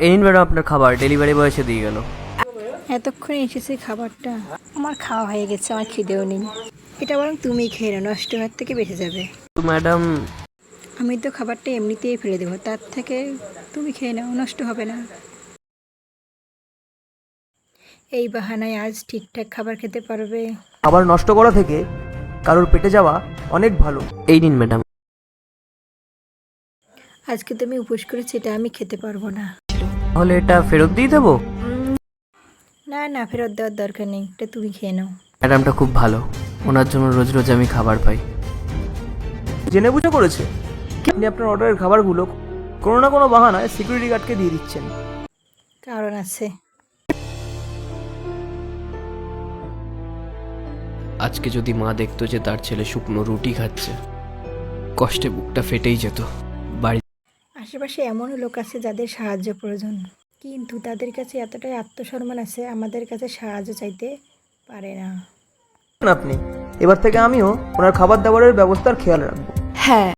এই নিন ম্যাডাম আপনার খাবার, ডেলিভারি বয় এসে দিয়ে গেল। এতক্ষণে এসেছে খাবারটা, আমার খাওয়া হয়ে গেছে, আমার খিদেও নেই। এটা বরং তুমি খেয়ে নাও, নষ্ট হওয়ার থেকে বেঁচে যাবে। তো ম্যাডাম আমি তো খাবারটা এমনিতেই ফেলে দেবো, তার থেকে তুমি খেয়ে নাও, নষ্ট হবে না। এই বাহানায় আজ ঠিকঠাক খাবার খেতে পারবে। খাবার নষ্ট করা থেকে কারোর পেটে যাওয়া অনেক ভালো। এই নিন ম্যাডাম। আজকে তুমি উপোস করেছি, এটা আমি খেতে পারবো না। তাহলে এটা ফেরত দিয়ে দেবো? না না, ফেরত দেওয়ার দরকার নেই, এটা তুমি খেয়ে নাও। ম্যাডামটা খুব ভালো, ওনার জন্য রোজ রোজ আমি খাবার পাই। জেনে বুঝে করেছে। আপনি আপনার অর্ডারের খাবারগুলো কোনো না কোনো বাহানায় সিকিউরিটি গার্ডকে দিয়ে দিচ্ছেন। কারণ আছে। আজকে যদি মা দেখতো যে তার ছেলে শুকনো রুটি খাচ্ছে, কষ্টে বুকটা ফেটেই যেত। বাড়ি আশেপাশে এমনও লোক আছে যাদের সাহায্য প্রয়োজন, কিন্তু তাদের কাছে এতটাই আত্মসম্মান আছে, আমাদের কাছে সাহায্য চাইতে পারে না। আপনি এবার থেকে আমিও ওনার খাবার দাবারের ব্যবস্থার খেয়াল রাখবো। হ্যাঁ।